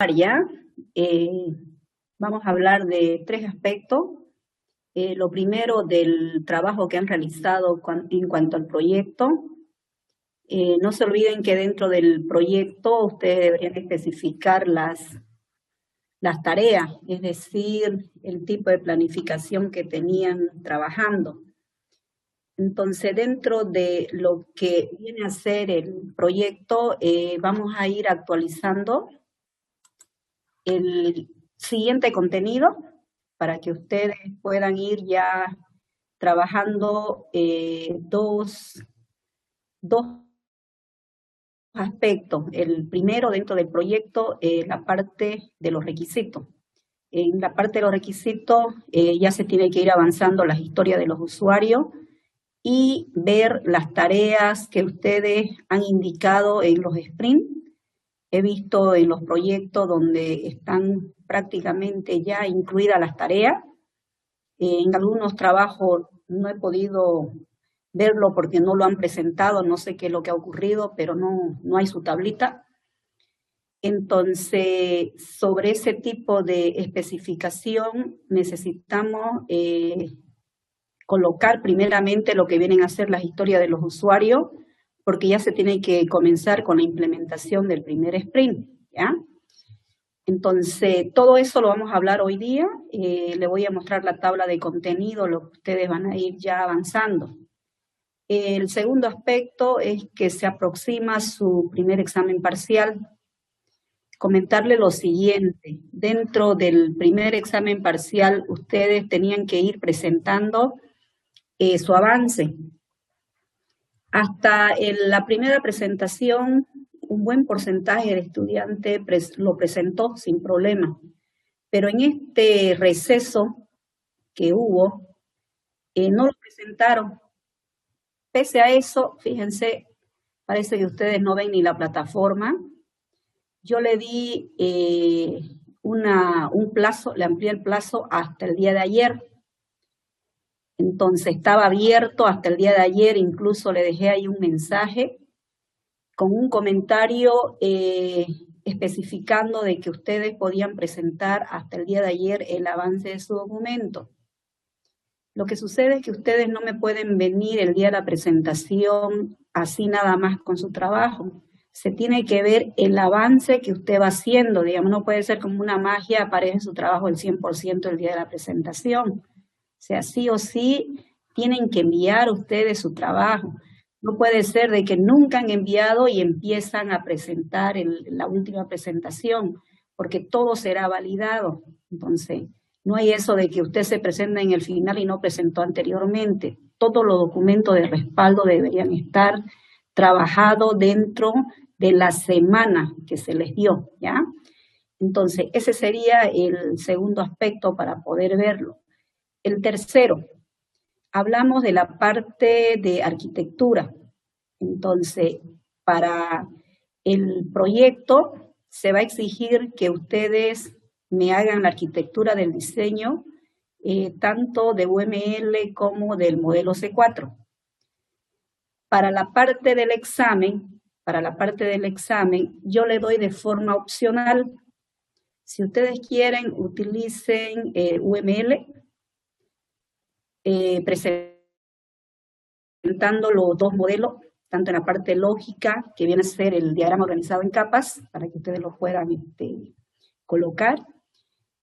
ya. Vamos a hablar de tres aspectos. Lo primero, del trabajo que han realizado en cuanto al proyecto. No se olviden que dentro del proyecto ustedes deberían especificar las tareas, es decir, el tipo de planificación que tenían trabajando. Entonces, dentro de lo que viene a ser el proyecto, vamos a ir actualizando el siguiente contenido para que ustedes puedan ir ya trabajando dos aspectos. El primero, dentro del proyecto, la parte de los requisitos. En la parte de los requisitos ya se tiene que ir avanzando las historias de los usuarios y ver las tareas que ustedes han indicado en los sprints. He visto en los proyectos donde están prácticamente ya incluidas las tareas. En algunos trabajos no he podido verlo porque no lo han presentado, no sé qué es lo que ha ocurrido, pero no hay su tablita. Entonces, sobre ese tipo de especificación necesitamos colocar primeramente lo que vienen a ser las historias de los usuarios, porque ya se tiene que comenzar con la implementación del primer sprint, ¿ya? Entonces, todo eso lo vamos a hablar hoy día. Le voy a mostrar la tabla de contenido, lo que ustedes van a ir ya avanzando. El segundo aspecto es que se aproxima su primer examen parcial. Comentarle lo siguiente: dentro del primer examen parcial, ustedes tenían que ir presentando su avance. Hasta la primera presentación, un buen porcentaje de estudiantes lo presentó sin problema. Pero en este receso que hubo, no lo presentaron. Pese a eso, fíjense, parece que ustedes no ven ni la plataforma. Yo le di un plazo, le amplié el plazo hasta el día de ayer. Entonces estaba abierto hasta el día de ayer, incluso le dejé ahí un mensaje con un comentario especificando de que ustedes podían presentar hasta el día de ayer el avance de su documento. Lo que sucede es que ustedes no me pueden venir el día de la presentación así nada más con su trabajo. Se tiene que ver el avance que usted va haciendo, digamos, no puede ser como una magia, aparece su trabajo el 100% el día de la presentación. O sea, sí o sí tienen que enviar ustedes su trabajo. No puede ser de que nunca han enviado y empiezan a presentar la última presentación, porque todo será validado. Entonces, no hay eso de que usted se presenta en el final y no presentó anteriormente. Todos los documentos de respaldo deberían estar trabajados dentro de la semana que se les dio, ¿ya? Entonces, ese sería el segundo aspecto para poder verlo. El tercero, hablamos de la parte de arquitectura. Entonces, para el proyecto se va a exigir que ustedes me hagan la arquitectura del diseño, tanto de UML como del modelo C4. Para la parte del examen, yo le doy de forma opcional. Si ustedes quieren, utilicen UML, presentando los dos modelos, tanto en la parte lógica, que viene a ser el diagrama organizado en capas, para que ustedes lo puedan colocar,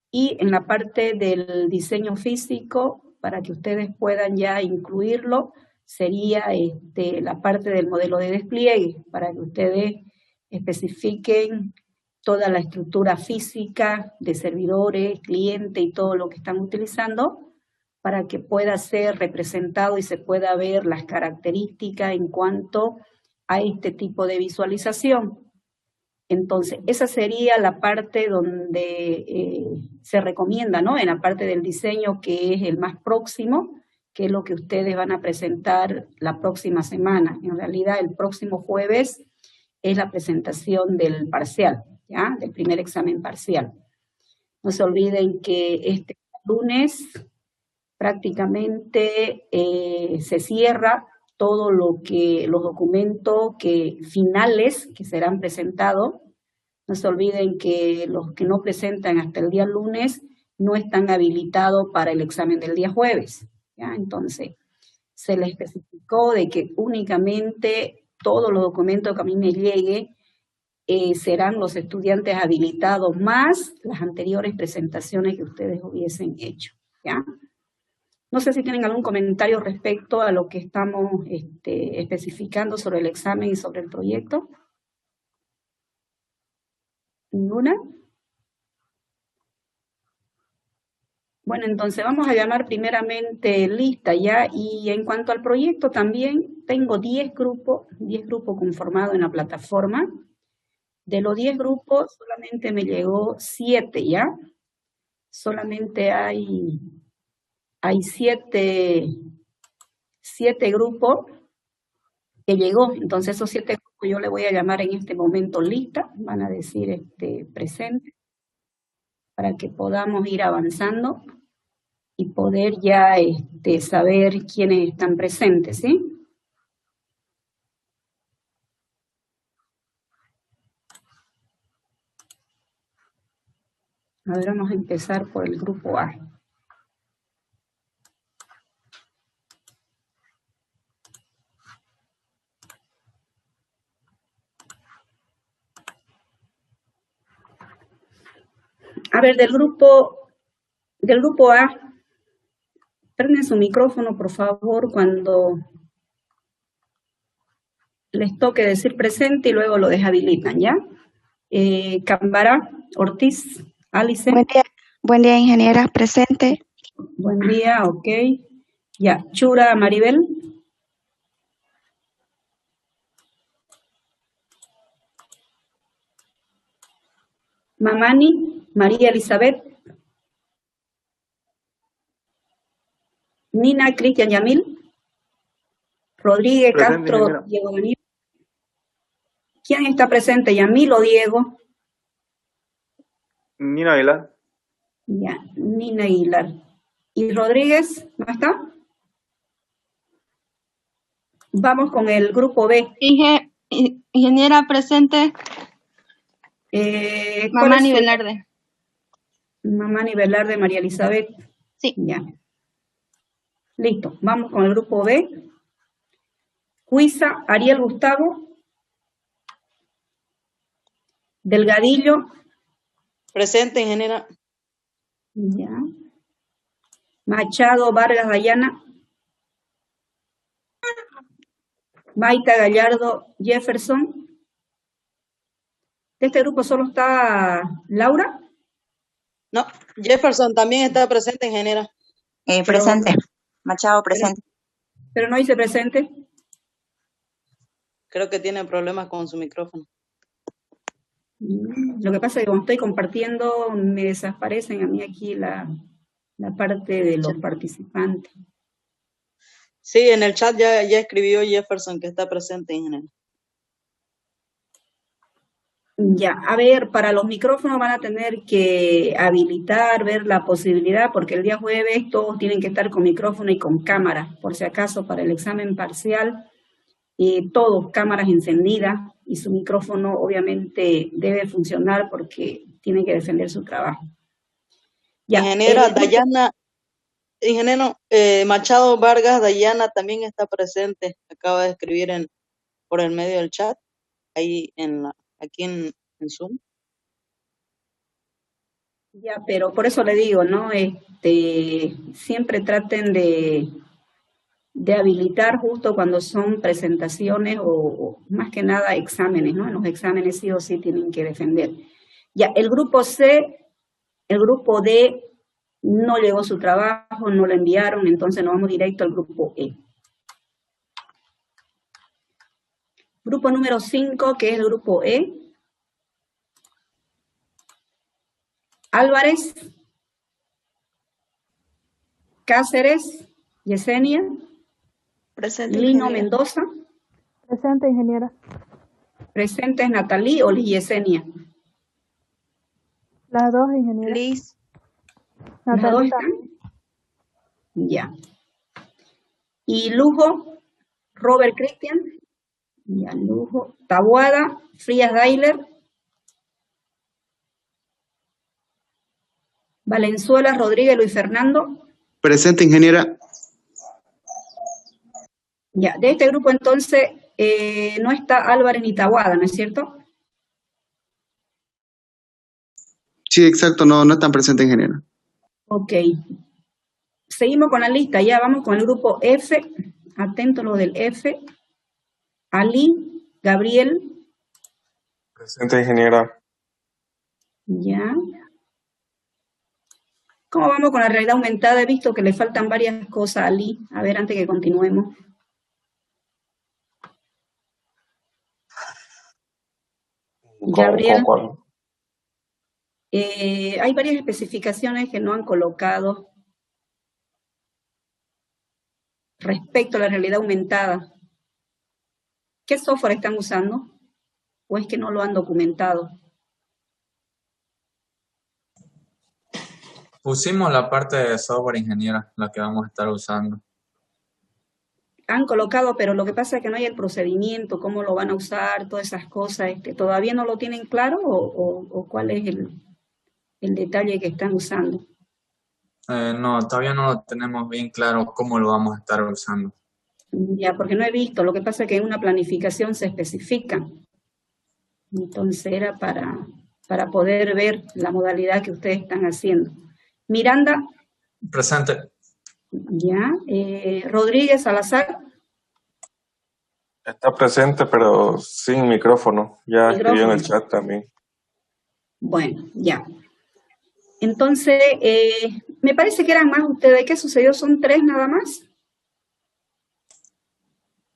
y en la parte del diseño físico, para que ustedes puedan ya incluirlo, sería la parte del modelo de despliegue, para que ustedes especifiquen toda la estructura física de servidores, cliente y todo lo que están utilizando, para que pueda ser representado y se pueda ver las características en cuanto a este tipo de visualización. Entonces, esa sería la parte donde se recomienda, ¿no? En la parte del diseño, que es el más próximo, que es lo que ustedes van a presentar la próxima semana. En realidad, el próximo jueves es la presentación del parcial, ¿ya? Del primer examen parcial. No se olviden que este lunes prácticamente se cierra todo lo que los documentos finales que serán presentados No se olviden que los que no presentan hasta el día lunes no están habilitados para el examen del día jueves, ¿ya? Entonces, se les especificó de que únicamente todos los documentos que a mí me llegue serán los estudiantes habilitados más las anteriores presentaciones que ustedes hubiesen hecho, ¿ya? No sé si tienen algún comentario respecto a lo que estamos especificando sobre el examen y sobre el proyecto. ¿Ninguna? Bueno, entonces vamos a llamar primeramente lista ya, y en cuanto al proyecto también tengo 10 grupos conformados en la plataforma. De los 10 grupos solamente me llegó 7 ya. Solamente hay 7 grupos que llegó. Entonces esos 7 grupos yo le voy a llamar en este momento lista, van a decir presente, para que podamos ir avanzando y poder ya saber quiénes están presentes, ¿sí? A ver, vamos a empezar por el grupo A. A ver, del grupo A, prenden su micrófono, por favor, cuando les toque decir presente y luego lo deshabilitan, ¿ya? Cámara, Ortiz, Alice. Buen día, ingeniera, presente. Buen día, ok. Ya, Chura, Maribel. Mamani, María Elizabeth. Nina, Cristian Yamil. Rodríguez, Presente, Castro, ingeniera. Diego Daniel. ¿Quién está presente, Yamil o Diego? Nina Aguilar. Ya, Nina Aguilar. ¿Y Rodríguez? ¿No está? Vamos con el grupo B. Ingeniera, presente. Mamani Velarde. Mamani Velarde, María Elizabeth. Sí. Ya. Listo. Vamos con el grupo B. Cuisa, Ariel Gustavo. Delgadillo. Presente, ingeniera. Ya. Machado, Vargas, Dayana. Maita, Gallardo, Jefferson. ¿De este grupo solo está Laura? No, Jefferson también está presente, ingeniera. Presente. Machado, presente. Pero no dice presente. Creo que tiene problemas con su micrófono. Lo que pasa es que cuando estoy compartiendo me desaparecen a mí aquí la parte de los participantes. Sí, en el chat ya escribió Jefferson que está presente, ingeniera. Ya, a ver, para los micrófonos van a tener que habilitar, ver la posibilidad, porque el día jueves todos tienen que estar con micrófono y con cámara, por si acaso para el examen parcial, todos cámaras encendidas y su micrófono obviamente debe funcionar porque tienen que defender su trabajo. Ya, Ingeniera Dayana, ingeniero Machado Vargas Dayana también está presente. Acaba de escribir por el medio del chat, ahí aquí en Zoom. Ya, pero por eso le digo, ¿no? Siempre traten de habilitar justo cuando son presentaciones o más que nada exámenes, ¿no? En los exámenes sí o sí tienen que defender. Ya, el grupo C, el grupo D no llegó su trabajo, no lo enviaron, entonces nos vamos directo al grupo E. Grupo número 5, que es el grupo E. Álvarez, Cáceres, Yesenia. Presente, Lino ingeniera. Mendoza. Presente, ingeniera. Presentes Natalí o Yesenia. Las dos, ingeniera. Liz. ¿Las dos Natalia están? Ya. Y Lujo, Robert Christian. Ya, Lujo. Tabuada, Frías Dailer. Valenzuela, Rodríguez, Luis Fernando. Presente, ingeniera. Ya, de este grupo entonces no está Álvarez ni Taboada, ¿no es cierto? Sí, exacto, no están presentes, ingeniera. Ok. Seguimos con la lista, ya vamos con el grupo F. Atento lo del F. Ali, Gabriel. Presente, ingeniera. Ya. ¿Cómo vamos con la realidad aumentada? He visto que le faltan varias cosas a Ali. A ver, antes que continuemos. Gabriel. Hay varias especificaciones que no han colocado respecto a la realidad aumentada. ¿Qué software están usando? ¿O es que no lo han documentado? Pusimos la parte de software, ingeniera, la que vamos a estar usando. Han colocado, pero lo que pasa es que no hay el procedimiento, cómo lo van a usar, todas esas cosas. ¿Todavía no lo tienen claro o cuál es el detalle que están usando? No, todavía no lo tenemos bien claro cómo lo vamos a estar usando. Ya, porque no he visto. Lo que pasa es que en una planificación se especifica. Entonces era para poder ver la modalidad que ustedes están haciendo. Miranda. Presente. Ya. Rodríguez Salazar. Está presente, pero sin micrófono. Ya escribió en el chat también. Bueno, ya. Entonces, me parece que eran más ustedes. ¿Qué sucedió? ¿Son 3 nada más?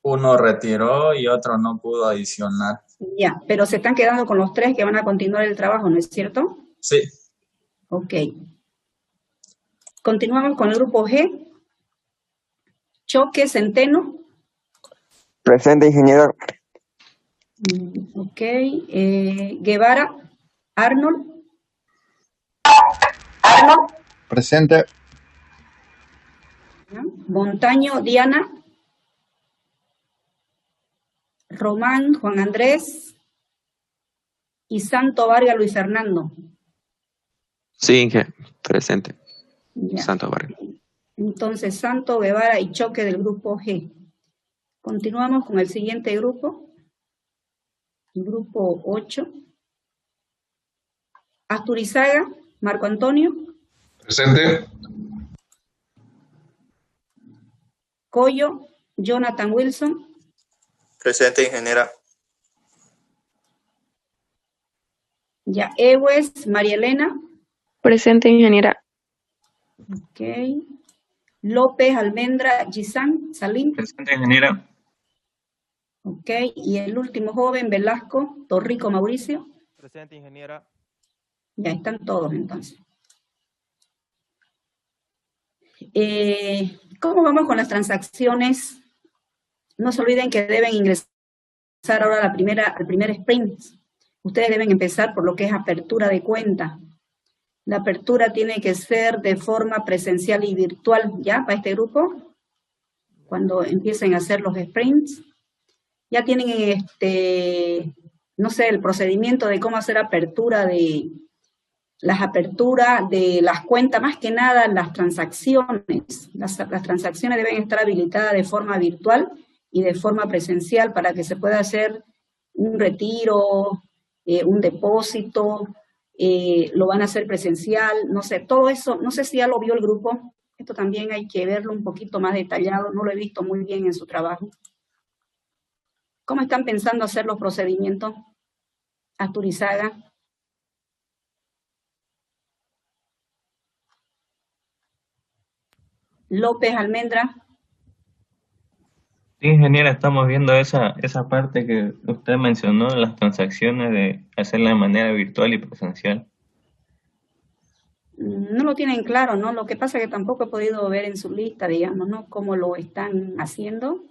Uno retiró y otro no pudo adicionar. Ya, pero se están quedando con los 3 que van a continuar el trabajo, ¿no es cierto? Sí. Ok. Continuamos con el grupo G. Choque, Centeno. Presente, ingeniera. Ok. Guevara, Arnold. Presente. Montaño, Diana. Román, Juan Andrés. Y Santo Vargas, Luis Fernando. Sí, presente. Ya. Santo Vargas. Entonces, Santo, Guevara y Choque del grupo G. Continuamos con el siguiente grupo. El grupo 8. Asturizaga, Marco Antonio. Presente. Coyo, Jonathan Wilson. Presente, ingeniera. Ya, Ewes, María Elena. Presente, ingeniera. Ok. López, Almendra, Gisán, Salim. Presente, ingeniera. Ok. Y el último joven, Velasco, Torrico, Mauricio. Presente, ingeniera. Ya están todos entonces. ¿Cómo vamos con las transacciones? No se olviden que deben ingresar ahora al primer sprint. Ustedes deben empezar por lo que es apertura de cuenta. La apertura tiene que ser de forma presencial y virtual, ¿ya? Para este grupo, cuando empiecen a hacer los sprints. Ya tienen, no sé, el procedimiento de cómo hacer aperturas de las cuentas, más que nada las transacciones. Las transacciones deben estar habilitadas de forma virtual y de forma presencial para que se pueda hacer un retiro, un depósito, lo van a hacer presencial, no sé, todo eso, no sé si ya lo vio el grupo, esto también hay que verlo un poquito más detallado, no lo he visto muy bien en su trabajo. ¿Cómo están pensando hacer los procedimientos? Asturizaga. López, Almendra. Sí, ingeniera, estamos viendo esa parte que usted mencionó, las transacciones de hacerla de manera virtual y presencial. No lo tienen claro, ¿no? Lo que pasa es que tampoco he podido ver en su lista, digamos, ¿no? Cómo lo están haciendo.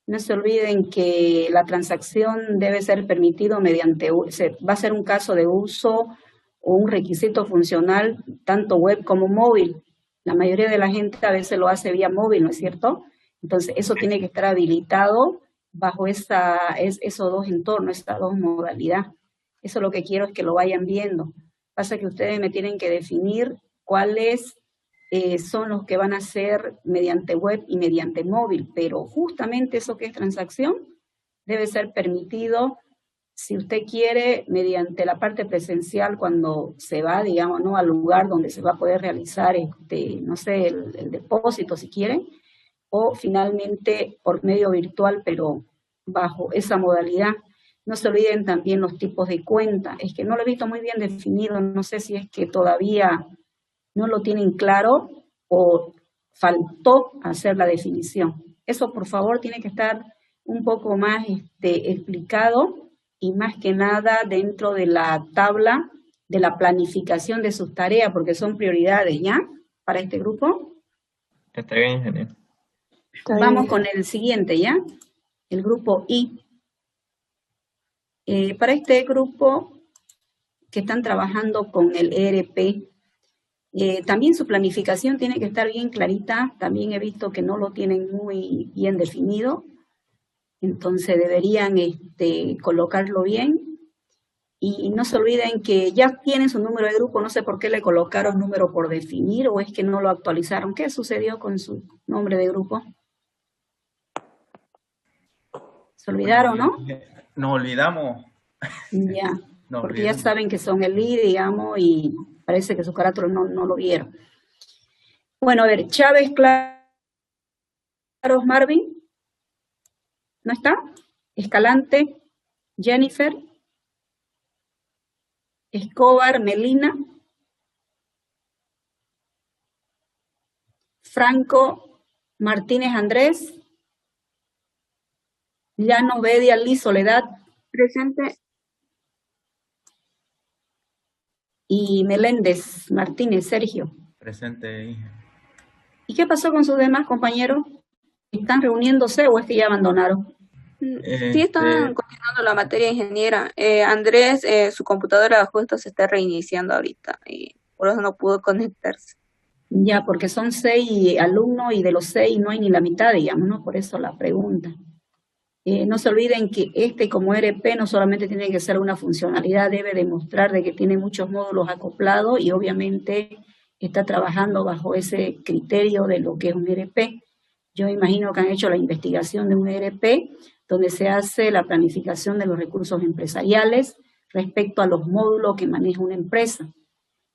No se olviden que la transacción debe ser permitido mediante, va a ser un caso de uso o un requisito funcional, tanto web como móvil. La mayoría de la gente a veces lo hace vía móvil, ¿no es cierto? Entonces, eso tiene que estar habilitado bajo esos dos entornos, estas dos modalidades. Eso lo que quiero es que lo vayan viendo. Pasa que ustedes me tienen que definir cuáles son los que van a ser mediante web y mediante móvil, pero justamente eso que es transacción debe ser permitido, si usted quiere, mediante la parte presencial cuando se va, digamos, ¿no?, al lugar donde se va a poder realizar, no sé, el depósito si quiere, o finalmente por medio virtual, pero bajo esa modalidad. No se olviden también los tipos de cuenta. Es que no lo he visto muy bien definido, no sé si es que todavía no lo tienen claro o faltó hacer la definición. Eso, por favor, tiene que estar un poco más explicado y más que nada dentro de la tabla de la planificación de sus tareas, porque son prioridades, ¿ya? Para este grupo. Está bien, ingeniero. Vamos con el siguiente, ¿ya? El grupo I. Para este grupo que están trabajando con el ERP, también su planificación tiene que estar bien clarita. También he visto que no lo tienen muy bien definido. Entonces deberían colocarlo bien. Y no se olviden que ya tienen su número de grupo, no sé por qué le colocaron número por definir o es que no lo actualizaron. ¿Qué sucedió con su nombre de grupo? ¿Se olvidaron, no? Nos olvidamos. Ya, porque ya saben que son el I, digamos, y parece que su carácter no lo vieron. Bueno, a ver, Chávez, Claros, Marvin. ¿No está? Escalante, Jennifer, Escobar, Melina, Franco, Martínez, Andrés, Llano, Bedia, Liz, Soledad. Presente. Y Meléndez, Martínez, Sergio. Presente. ¿Y qué pasó con sus demás compañeros? ¿Están reuniéndose o es que ya abandonaron? Sí, están continuando la materia, ingeniera. Andrés, su computadora justo se está reiniciando ahorita y por eso no pudo conectarse. Ya, porque son 6 alumnos y de los 6 no hay ni la mitad, digamos, ¿no? Por eso la pregunta. No se olviden que como ERP no solamente tiene que ser una funcionalidad, debe demostrar de que tiene muchos módulos acoplados y obviamente está trabajando bajo ese criterio de lo que es un ERP. Yo imagino que han hecho la investigación de un ERP donde se hace la planificación de los recursos empresariales respecto a los módulos que maneja una empresa.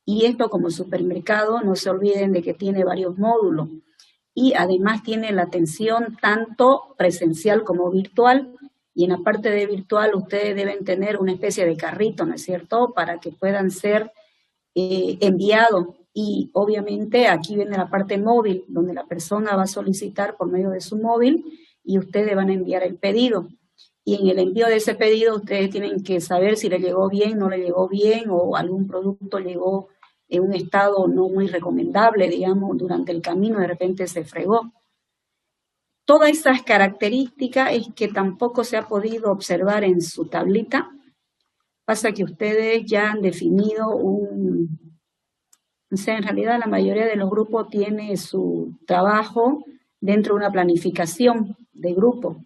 Y esto como supermercado, no se olviden de que tiene varios módulos. Y además tiene la atención tanto presencial como virtual, y en la parte de virtual ustedes deben tener una especie de carrito, ¿no es cierto?, para que puedan ser enviados. Y obviamente aquí viene la parte móvil, donde la persona va a solicitar por medio de su móvil y ustedes van a enviar el pedido. Y en el envío de ese pedido ustedes tienen que saber si le llegó bien, no le llegó bien, o algún producto llegó en un estado no muy recomendable, digamos, durante el camino de repente se fregó. Todas esas características es que tampoco se ha podido observar en su tablita. Pasa que ustedes ya han definido o sea, en realidad la mayoría de los grupos tiene su trabajo dentro de una planificación de grupo.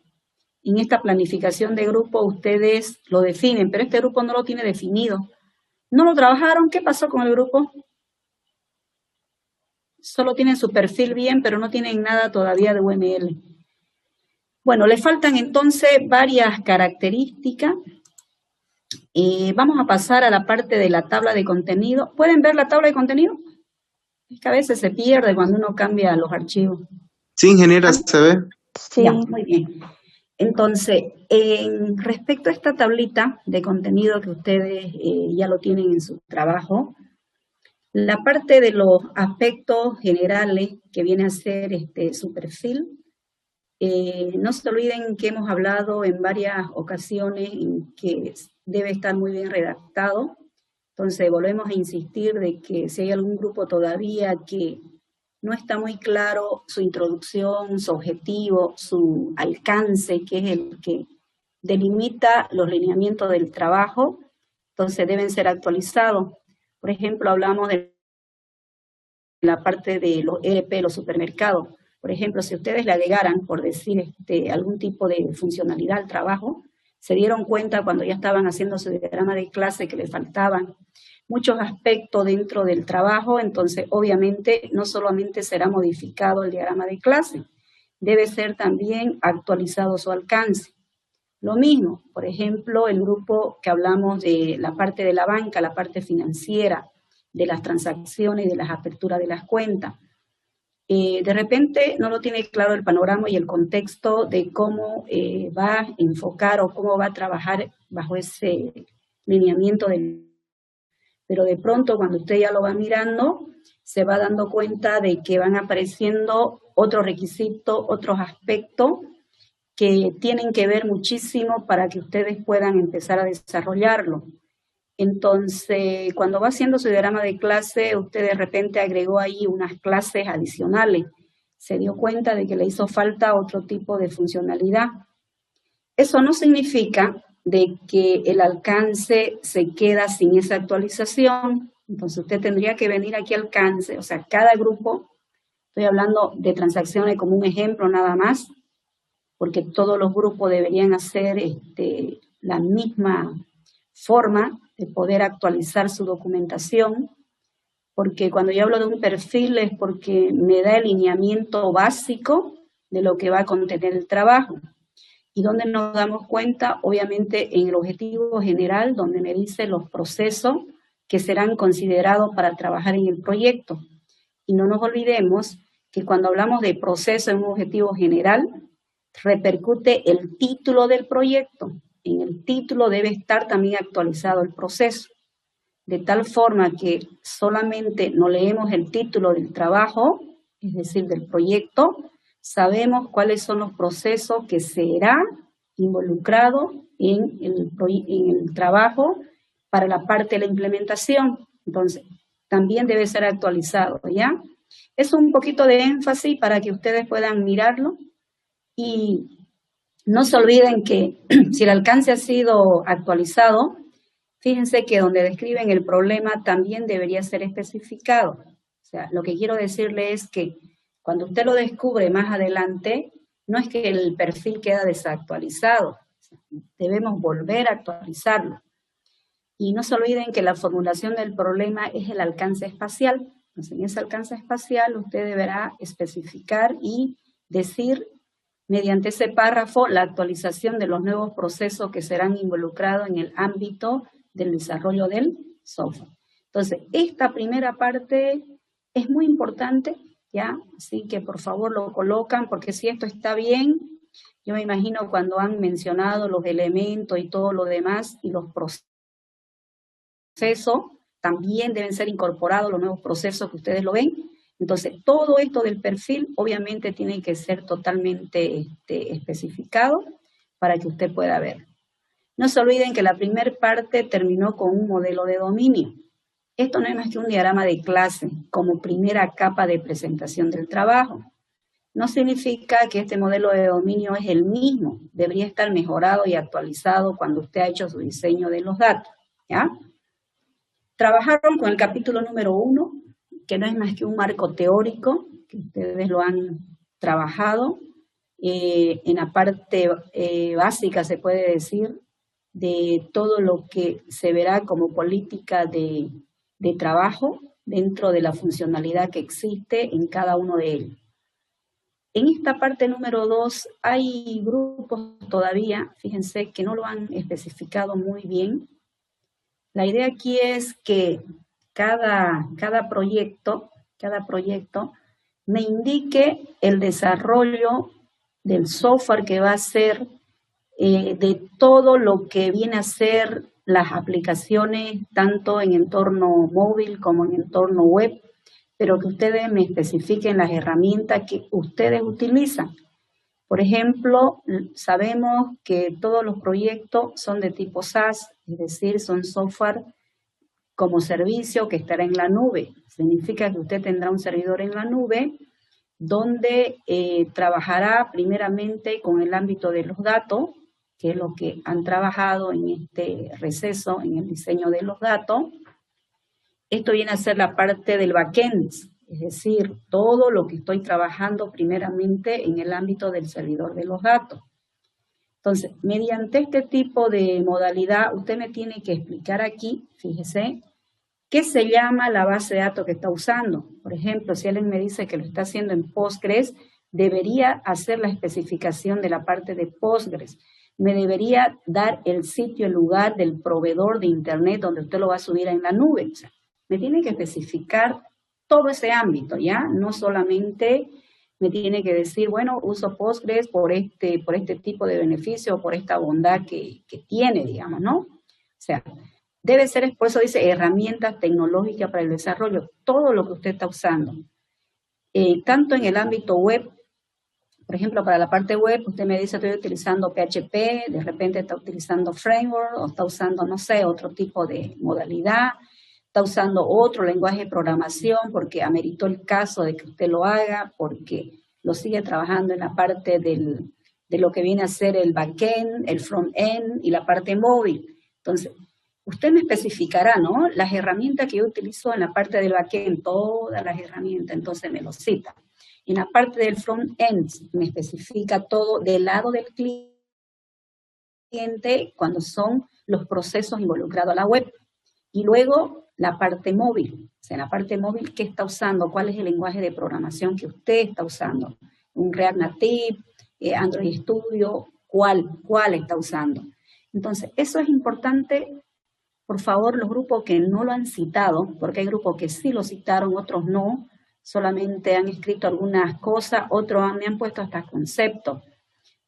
En esta planificación de grupo ustedes lo definen, pero este grupo no lo tiene definido. ¿No lo trabajaron? ¿Qué pasó con el grupo? Solo tienen su perfil bien, pero no tienen nada todavía de UML. Bueno, le faltan entonces varias características. Vamos a pasar a la parte de la tabla de contenido. ¿Pueden ver la tabla de contenido? Es que a veces se pierde cuando uno cambia los archivos. Sí, ingeniera, ¿se ve? Sí. Ya, muy bien. Entonces, respecto a esta tablita de contenido que ustedes ya lo tienen en su trabajo, la parte de los aspectos generales que viene a ser su perfil, no se olviden que hemos hablado en varias ocasiones en que debe estar muy bien redactado. Entonces volvemos a insistir de que si hay algún grupo todavía que no está muy claro su introducción, su objetivo, su alcance, que es el que delimita los lineamientos del trabajo, entonces deben ser actualizados. Por ejemplo, hablamos de la parte de los ERP, los supermercados. Por ejemplo, si ustedes le agregaran, por decir, algún tipo de funcionalidad al trabajo, se dieron cuenta cuando ya estaban haciendo su diagrama de clase que le faltaban muchos aspectos dentro del trabajo, entonces obviamente no solamente será modificado el diagrama de clase, debe ser también actualizado su alcance. Lo mismo, por ejemplo, el grupo que hablamos de la parte de la banca, la parte financiera, de las transacciones, de las aperturas de las cuentas. De repente no lo tiene claro el panorama y el contexto de cómo va a enfocar o cómo va a trabajar bajo ese lineamiento pero de pronto cuando usted ya lo va mirando, se va dando cuenta de que van apareciendo otros requisitos, otros aspectos que tienen que ver muchísimo para que ustedes puedan empezar a desarrollarlo. Entonces, cuando va haciendo su diagrama de clase, usted de repente agregó ahí unas clases adicionales. Se dio cuenta de que le hizo falta otro tipo de funcionalidad. Eso no significa de que el alcance se queda sin esa actualización. Entonces, usted tendría que venir aquí al alcance, o sea, cada grupo, estoy hablando de transacciones como un ejemplo nada más, porque todos los grupos deberían hacer la misma forma de poder actualizar su documentación, porque cuando yo hablo de un perfil es porque me da el lineamiento básico de lo que va a contener el trabajo. Y donde nos damos cuenta, obviamente, en el objetivo general, donde me dice los procesos que serán considerados para trabajar en el proyecto. Y no nos olvidemos que cuando hablamos de proceso en un objetivo general, repercute el título del proyecto. En el título debe estar también actualizado el proceso, de tal forma que solamente no leemos el título del trabajo, es decir, del proyecto, sabemos cuáles son los procesos que será involucrado en el trabajo para la parte de la implementación. Entonces, también debe ser actualizado, ¿ya? Es un poquito de énfasis para que ustedes puedan mirarlo y no se olviden que si el alcance ha sido actualizado, fíjense que donde describen el problema también debería ser especificado. O sea, lo que quiero decirle es que cuando usted lo descubre más adelante, no es que el perfil queda desactualizado, debemos volver a actualizarlo. Y no se olviden que la formulación del problema es el alcance espacial. Entonces, en ese alcance espacial usted deberá especificar y decir mediante ese párrafo la actualización de los nuevos procesos que serán involucrados en el ámbito del desarrollo del software. Entonces, esta primera parte es muy importante, ¿ya? Así que por favor lo colocan, porque si esto está bien, yo me imagino cuando han mencionado los elementos y todo lo demás, y los procesos, también deben ser incorporados los nuevos procesos que ustedes lo ven. Entonces, todo esto del perfil obviamente tiene que ser totalmente especificado para que usted pueda ver. No se olviden que la primera parte terminó con un modelo de dominio. Esto no es más que un diagrama de clase como primera capa de presentación del trabajo. No significa que este modelo de dominio es el mismo. Debería estar mejorado y actualizado cuando usted ha hecho su diseño de los datos, ¿ya? Trabajaron con el capítulo número 1, que no es más que un marco teórico, que ustedes lo han trabajado, en la parte básica se puede decir, de todo lo que se verá como política de trabajo dentro de la funcionalidad que existe en cada uno de ellos. En esta parte número 2 hay grupos todavía, fíjense, que no lo han especificado muy bien. La idea aquí es que cada proyecto me indique el desarrollo del software que va a ser de todo lo que viene a ser las aplicaciones, tanto en entorno móvil como en entorno web, pero que ustedes me especifiquen las herramientas que ustedes utilizan. Por ejemplo, sabemos que todos los proyectos son de tipo SaaS, es decir, son software como servicio que estará en la nube. Significa que usted tendrá un servidor en la nube donde trabajará primeramente con el ámbito de los datos, que es lo que han trabajado en este receso, en el diseño de los datos. Esto viene a ser la parte del backend, es decir, todo lo que estoy trabajando primeramente en el ámbito del servidor de los datos. Entonces, mediante este tipo de modalidad, usted me tiene que explicar aquí, fíjese, qué se llama la base de datos que está usando. Por ejemplo, si alguien me dice que lo está haciendo en Postgres, debería hacer la especificación de la parte de Postgres. Me debería dar el sitio, el lugar del proveedor de Internet donde usted lo va a subir en la nube. O sea, me tiene que especificar todo ese ámbito, ¿ya? No solamente me tiene que decir, bueno, uso Postgres por este tipo de beneficio o por esta bondad que tiene, digamos, ¿no? O sea, debe ser, por eso dice, herramientas tecnológicas para el desarrollo, todo lo que usted está usando. Tanto en el ámbito web, por ejemplo, para la parte web, usted me dice, estoy utilizando PHP, de repente está utilizando Framework, o está usando, no sé, otro tipo de modalidad, está usando otro lenguaje de programación porque ameritó el caso de que usted lo haga, porque lo sigue trabajando en la parte de lo que viene a ser el backend, el frontend y la parte móvil. Entonces, usted me especificará, ¿no? Las herramientas que yo utilizo en la parte del backend, todas las herramientas, entonces me lo cita. En la parte del front-end me especifica todo del lado del cliente cuando son los procesos involucrados a la web. Y luego la parte móvil. O sea, en la parte móvil, ¿qué está usando? ¿Cuál es el lenguaje de programación que usted está usando? ¿Un React Native, Android Studio? ¿Cuál está usando? Entonces, eso es importante. Por favor, los grupos que no lo han citado, porque hay grupos que sí lo citaron, otros no, solamente han escrito algunas cosas, otros me han puesto hasta conceptos.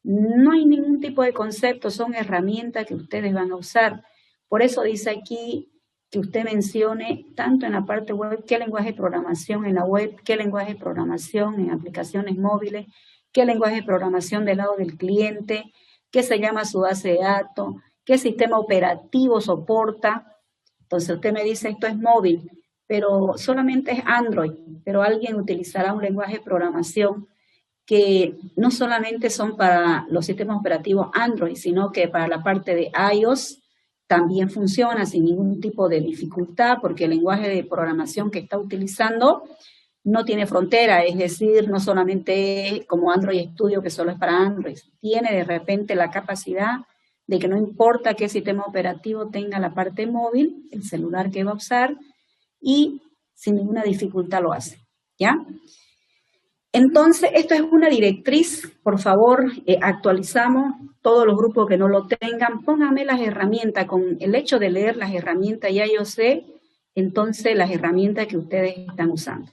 No hay ningún tipo de concepto, son herramientas que ustedes van a usar. Por eso dice aquí que usted mencione tanto en la parte web, qué lenguaje de programación en la web, qué lenguaje de programación en aplicaciones móviles, qué lenguaje de programación del lado del cliente, qué se llama su base de datos, qué sistema operativo soporta. Entonces usted me dice, esto es móvil, pero solamente es Android, pero alguien utilizará un lenguaje de programación que no solamente son para los sistemas operativos Android, sino que para la parte de iOS también funciona sin ningún tipo de dificultad, porque el lenguaje de programación que está utilizando no tiene frontera, es decir, no solamente como Android Studio, que solo es para Android, tiene de repente la capacidad de que no importa qué sistema operativo tenga la parte móvil, el celular que va a usar, y sin ninguna dificultad lo hace, ¿ya? Entonces, esto es una directriz, por favor, actualizamos todos los grupos que no lo tengan, pónganme las herramientas, con el hecho de leer las herramientas ya yo sé, entonces las herramientas que ustedes están usando.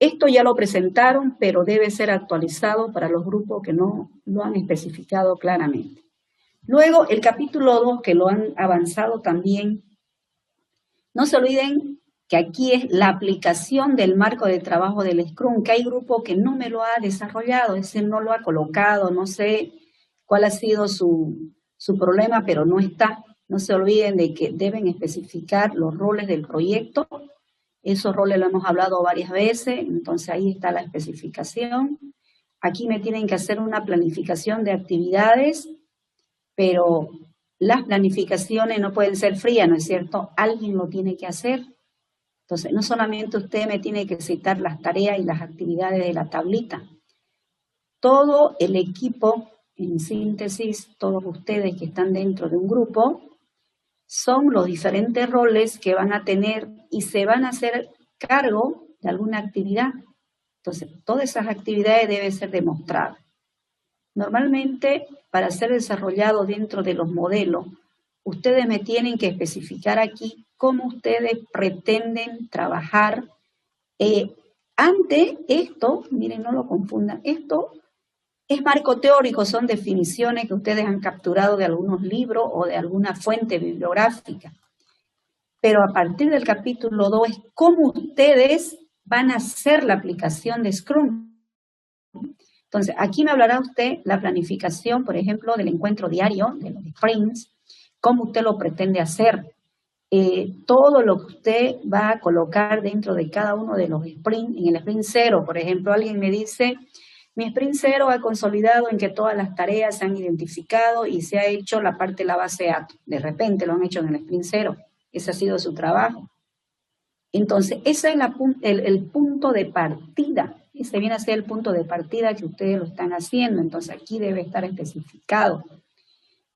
Esto ya lo presentaron, pero debe ser actualizado para los grupos que no lo han especificado claramente. Luego, el capítulo 2, que lo han avanzado también, no se olviden que aquí es la aplicación del marco de trabajo del Scrum, que hay grupo que no me lo ha desarrollado, es decir, no lo ha colocado, no sé cuál ha sido su problema, pero no está. No se olviden de que deben especificar los roles del proyecto. Esos roles lo hemos hablado varias veces, entonces ahí está la especificación. Aquí me tienen que hacer una planificación de actividades, pero las planificaciones no pueden ser frías, ¿no es cierto? Alguien lo tiene que hacer. Entonces, no solamente usted me tiene que citar las tareas y las actividades de la tablita. Todo el equipo, en síntesis, todos ustedes que están dentro de un grupo, son los diferentes roles que van a tener y se van a hacer cargo de alguna actividad. Entonces, todas esas actividades deben ser demostradas. Normalmente, para ser desarrollado dentro de los modelos, ustedes me tienen que especificar aquí cómo ustedes pretenden trabajar. Ante esto, miren, no lo confundan, esto es marco teórico, son definiciones que ustedes han capturado de algunos libros o de alguna fuente bibliográfica. Pero a partir del capítulo 2 es cómo ustedes van a hacer la aplicación de Scrum. Entonces, aquí me hablará usted la planificación, por ejemplo, del encuentro diario, de los sprints, cómo usted lo pretende hacer. Todo lo que usted va a colocar dentro de cada uno de los sprints. En el sprint 0, por ejemplo, alguien me dice, mi sprint 0 ha consolidado en que todas las tareas se han identificado y se ha hecho la parte de la base de datos. De repente lo han hecho en el sprint 0. Ese ha sido su trabajo. Entonces, ese es el punto de partida. Ese viene a ser el punto de partida que ustedes lo están haciendo, entonces aquí debe estar especificado.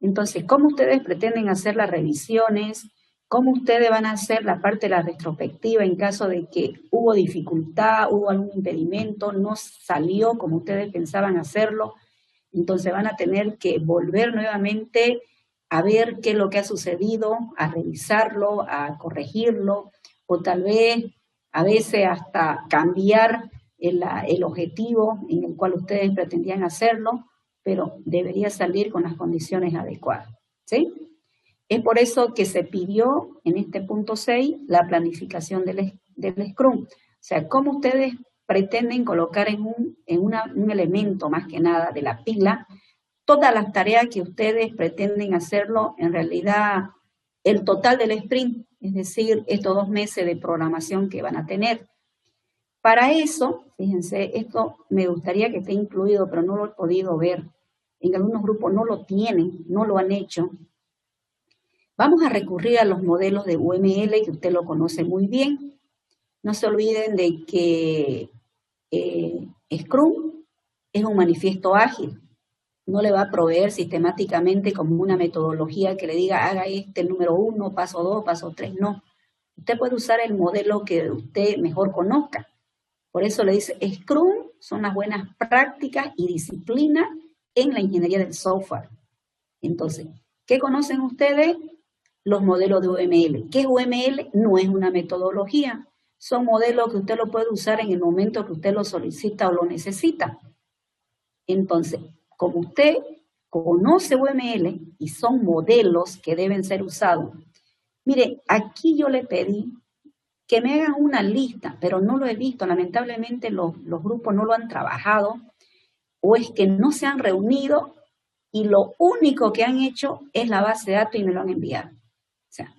Entonces, ¿cómo ustedes pretenden hacer las revisiones? ¿Cómo ustedes van a hacer la parte de la retrospectiva en caso de que hubo dificultad, hubo algún impedimento, no salió como ustedes pensaban hacerlo? Entonces van a tener que volver nuevamente a ver qué es lo que ha sucedido, a revisarlo, a corregirlo, o tal vez a veces hasta cambiar el objetivo en el cual ustedes pretendían hacerlo, pero debería salir con las condiciones adecuadas, ¿sí? Es por eso que se pidió en este punto 6 la planificación del Scrum. O sea, cómo ustedes pretenden colocar en un elemento más que nada de la pila todas las tareas que ustedes pretenden hacerlo, en realidad el total del sprint, es decir, estos 2 meses de programación que van a tener. Para eso, fíjense, esto me gustaría que esté incluido, pero no lo he podido ver. En algunos grupos no lo tienen, no lo han hecho. Vamos a recurrir a los modelos de UML, que usted lo conoce muy bien. No se olviden de que Scrum es un manifiesto ágil. No le va a proveer sistemáticamente como una metodología que le diga, haga el número 1, paso 2, paso 3. No. Usted puede usar el modelo que usted mejor conozca. Por eso le dice, Scrum son las buenas prácticas y disciplinas en la ingeniería del software. Entonces, ¿qué conocen ustedes? Los modelos de UML. ¿Qué es UML? No es una metodología. Son modelos que usted lo puede usar en el momento que usted lo solicita o lo necesita. Entonces, como usted conoce UML y son modelos que deben ser usados, mire, aquí yo le pedí que me hagan una lista, pero no lo he visto. Lamentablemente los grupos no lo han trabajado o es que no se han reunido y lo único que han hecho es la base de datos y me lo han enviado. O sea,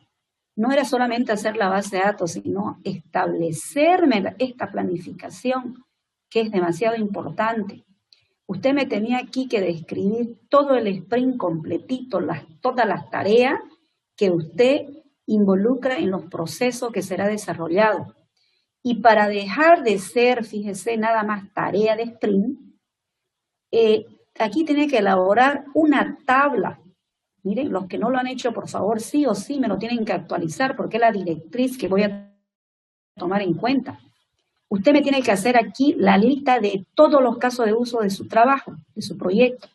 no era solamente hacer la base de datos, sino establecerme esta planificación que es demasiado importante. Usted me tenía aquí que describir todo el sprint completito, todas las tareas que usted involucra en los procesos que será desarrollado. Y para dejar de ser, fíjese, nada más tarea de sprint, aquí tiene que elaborar una tabla. Miren, los que no lo han hecho, por favor, sí o sí me lo tienen que actualizar porque es la directriz que voy a tomar en cuenta. Usted me tiene que hacer aquí la lista de todos los casos de uso de su trabajo, de su proyecto.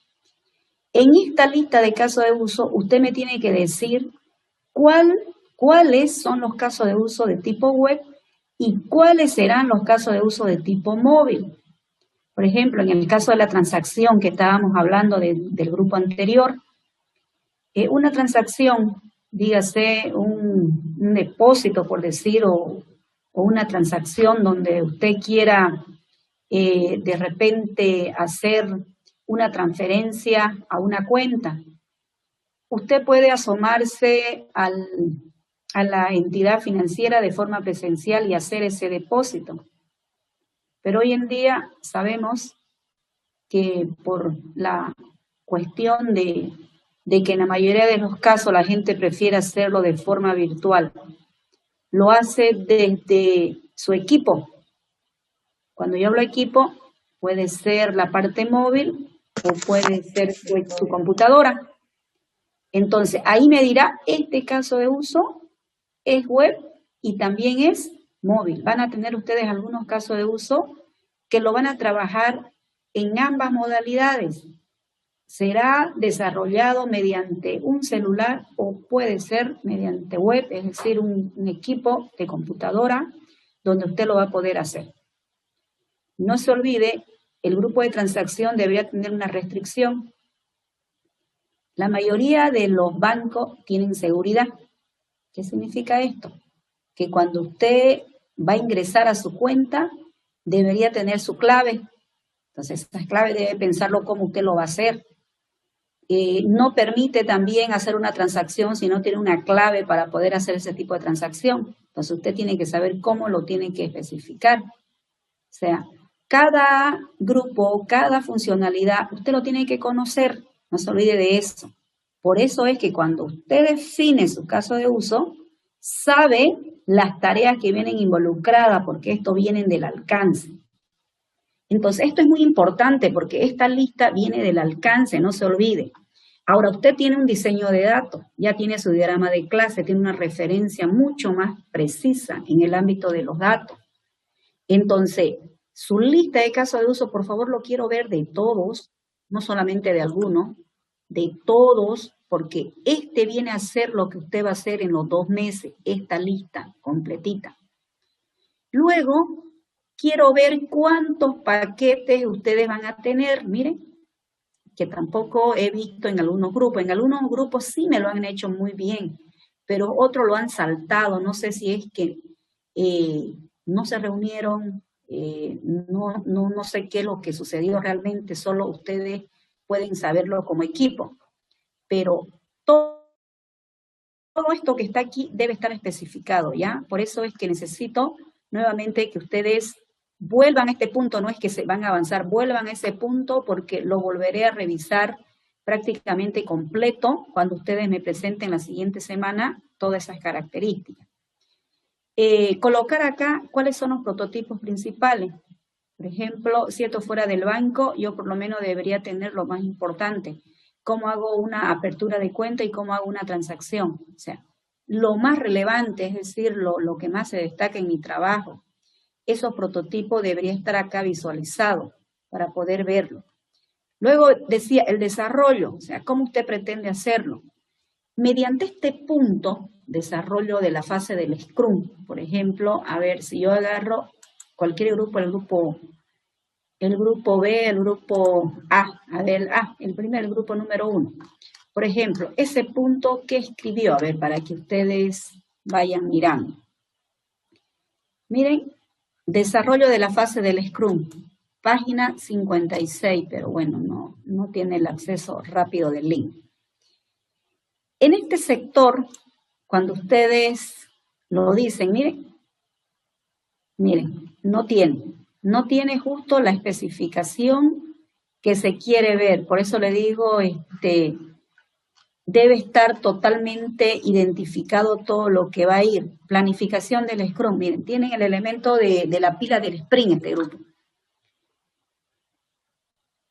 En esta lista de casos de uso, usted me tiene que decir cuáles son los casos de uso de tipo web y cuáles serán los casos de uso de tipo móvil. Por ejemplo, en el caso de la transacción que estábamos hablando del grupo anterior, una transacción, dígase un depósito, por decir, o una transacción donde usted quiera de repente hacer una transferencia a una cuenta. Usted puede asomarse a la entidad financiera de forma presencial y hacer ese depósito. Pero hoy en día sabemos que por la cuestión de que en la mayoría de los casos la gente prefiere hacerlo de forma virtual, lo hace desde su equipo. Cuando yo hablo equipo, puede ser la parte móvil o puede ser su computadora. Entonces, ahí me dirá, este caso de uso es web y también es móvil. Van a tener ustedes algunos casos de uso que lo van a trabajar en ambas modalidades. Será desarrollado mediante un celular o puede ser mediante web, es decir, un equipo de computadora donde usted lo va a poder hacer. No se olvide, el grupo de transacción debería tener una restricción. La mayoría de los bancos tienen seguridad. ¿Qué significa esto? Que cuando usted va a ingresar a su cuenta, debería tener su clave. Entonces, esa clave debe pensarlo cómo usted lo va a hacer. No permite también hacer una transacción si no tiene una clave para poder hacer ese tipo de transacción. Entonces, usted tiene que saber cómo lo tiene que especificar. O sea, cada grupo, cada funcionalidad, usted lo tiene que conocer. No se olvide de eso. Por eso es que cuando usted define su caso de uso, sabe las tareas que vienen involucradas, porque esto vienen del alcance. Entonces, esto es muy importante porque esta lista viene del alcance, no se olvide. Ahora, usted tiene un diseño de datos, ya tiene su diagrama de clase, tiene una referencia mucho más precisa en el ámbito de los datos. Entonces, su lista de casos de uso, por favor, lo quiero ver de todos, no solamente de algunos, de todos, porque este viene a ser lo que usted va a hacer en los 2 meses, esta lista completita. Luego, quiero ver cuántos paquetes ustedes van a tener. Miren, que tampoco he visto en algunos grupos. En algunos grupos sí me lo han hecho muy bien, pero otros lo han saltado. No sé si es que no se reunieron, no sé qué es lo que sucedió realmente, solo ustedes pueden saberlo como equipo. Pero todo esto que está aquí debe estar especificado, ¿ya? Por eso es que necesito nuevamente que ustedes vuelvan a este punto, no es que se van a avanzar, vuelvan a ese punto porque lo volveré a revisar prácticamente completo cuando ustedes me presenten la siguiente semana todas esas características. Colocar acá cuáles son los prototipos principales. Por ejemplo, si esto fuera del banco, yo por lo menos debería tener lo más importante. Cómo hago una apertura de cuenta y cómo hago una transacción. O sea, lo más relevante, es decir, lo que más se destaca en mi trabajo. Esos prototipos debería estar acá visualizado para poder verlo. Luego decía el desarrollo, o sea, ¿cómo usted pretende hacerlo? Mediante este punto, desarrollo de la fase del Scrum, por ejemplo, a ver, si yo agarro cualquier grupo, el grupo B, el grupo A, a ver, el grupo número 1. Por ejemplo, ese punto que escribió, a ver, para que ustedes vayan mirando. Miren, desarrollo de la fase del Scrum, página 56, pero bueno, no tiene el acceso rápido del link. En este sector, cuando ustedes lo dicen, miren, no tiene justo la especificación que se quiere ver. Por eso le digo, debe estar totalmente identificado todo lo que va a ir. Planificación del Scrum. Miren, tienen el elemento de la pila del Sprint, este grupo.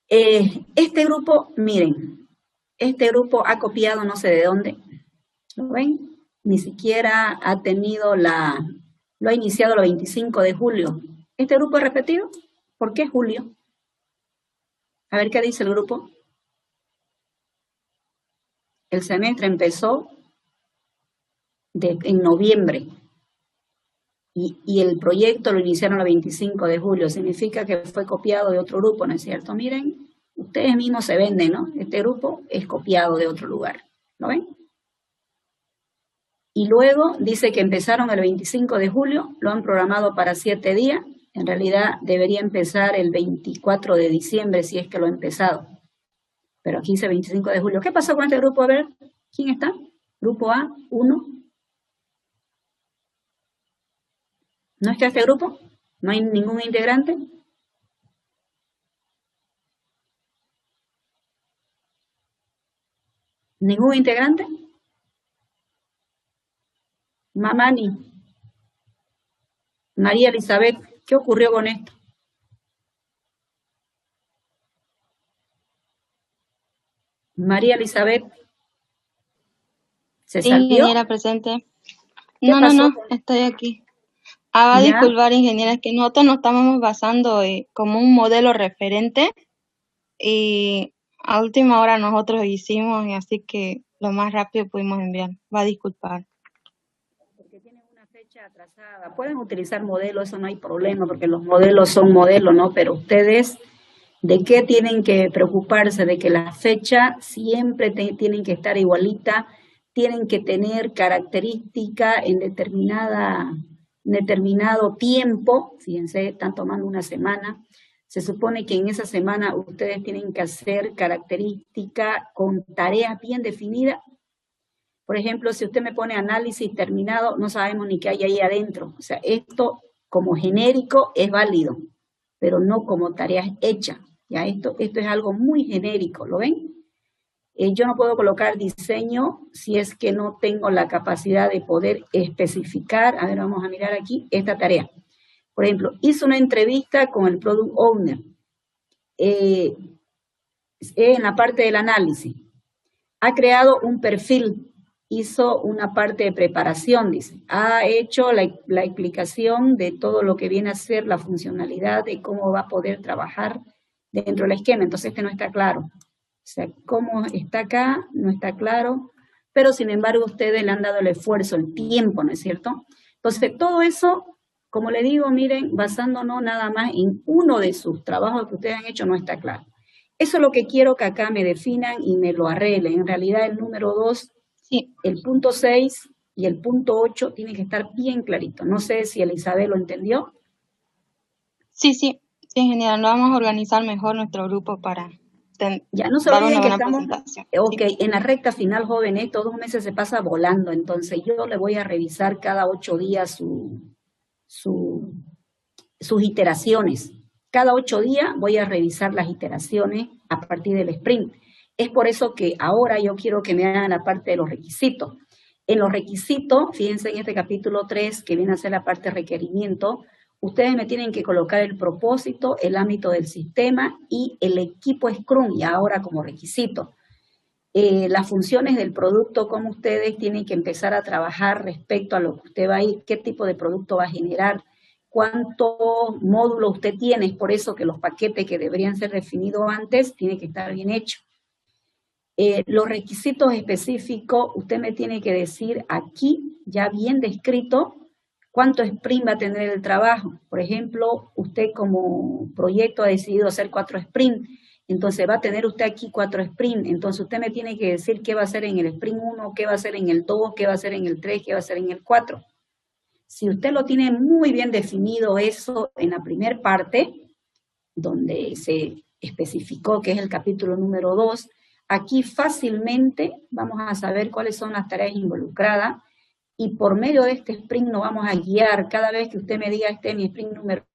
Este grupo, miren, este grupo ha copiado no sé de dónde. ¿Lo ven? Ni siquiera ha tenido lo ha iniciado el 25 de julio. ¿Este grupo es repetido? ¿Por qué julio? A ver qué dice el grupo. El semestre empezó en noviembre y el proyecto lo iniciaron el 25 de julio. Significa que fue copiado de otro grupo, ¿no es cierto? Miren, ustedes mismos se venden, ¿no? Este grupo es copiado de otro lugar. ¿Lo ven? Y luego dice que empezaron el 25 de julio, lo han programado para 7 días. En realidad debería empezar el 24 de diciembre si es que lo ha empezado. Pero aquí dice 25 de julio. ¿Qué pasó con este grupo? A ver, ¿quién está? Grupo A, 1. ¿No está este grupo? ¿No hay ningún integrante? ¿Ningún integrante? Mamani. María Elizabeth, ¿qué ocurrió con esto? María Elizabeth, ¿se Sí, salió? ingeniera, presente. ¿Qué No, pasó? estoy aquí. Va a ¿Ya? disculpar, ingeniera, es que nosotros nos estamos basando como un modelo referente y a última hora nosotros hicimos y así que lo más rápido pudimos enviar. Va a disculpar. Porque tienen una fecha atrasada. Pueden utilizar modelos, eso no hay problema, porque los modelos son modelos, ¿no? Pero ustedes, ¿de qué tienen que preocuparse? De que la fecha siempre tienen que estar igualita, tienen que tener característica en determinado tiempo. Fíjense, están tomando una semana. Se supone que en esa semana ustedes tienen que hacer característica con tareas bien definidas. Por ejemplo, si usted me pone análisis terminado, no sabemos ni qué hay ahí adentro. O sea, esto como genérico es válido, pero no como tareas hechas. Ya esto es algo muy genérico, ¿lo ven? Yo no puedo colocar diseño si es que no tengo la capacidad de poder especificar. A ver, vamos a mirar aquí esta tarea. Por ejemplo, hizo una entrevista con el Product Owner en la parte del análisis. Ha creado un perfil, hizo una parte de preparación, dice. Ha hecho la explicación de todo lo que viene a ser la funcionalidad de cómo va a poder trabajar dentro del esquema. Entonces no está claro. O sea, cómo está acá, no está claro, pero sin embargo ustedes le han dado el esfuerzo, el tiempo, ¿no es cierto? Entonces todo eso, como le digo, miren, basándonos nada más en uno de sus trabajos que ustedes han hecho, no está claro. Eso es lo que quiero que acá me definan y me lo arreglen. En realidad el número 2, sí, el punto 6 y el punto 8 tienen que estar bien clarito. No sé si Elizabeth lo entendió. Sí, ingeniera, lo vamos a organizar mejor nuestro grupo para ya no se olviden que estamos, en la recta final, jóvenes, todos los meses se pasa volando, entonces yo le voy a revisar cada 8 días sus iteraciones. Cada 8 días voy a revisar las iteraciones a partir del sprint. Es por eso que ahora yo quiero que me hagan la parte de los requisitos. En los requisitos, fíjense en este capítulo 3, que viene a ser la parte de requerimiento, ustedes me tienen que colocar el propósito, el ámbito del sistema y el equipo Scrum, y ahora como requisito. Las funciones del producto, cómo ustedes tienen que empezar a trabajar respecto a lo que usted va a ir, qué tipo de producto va a generar, cuántos módulos usted tiene, es por eso que los paquetes que deberían ser definidos antes tienen que estar bien hechos. Los requisitos específicos, usted me tiene que decir aquí, ya bien descrito, cuánto sprint va a tener el trabajo. Por ejemplo, usted como proyecto ha decidido hacer 4 sprint, entonces va a tener usted aquí 4 sprint, entonces usted me tiene que decir qué va a hacer en el sprint 1, qué va a hacer en el 2, qué va a hacer en el 3, qué va a hacer en el 4. Si usted lo tiene muy bien definido eso en la primera parte, donde se especificó que es el capítulo número 2, aquí fácilmente vamos a saber cuáles son las tareas involucradas y por medio de este sprint nos vamos a guiar. Cada vez que usted me diga este es mi sprint número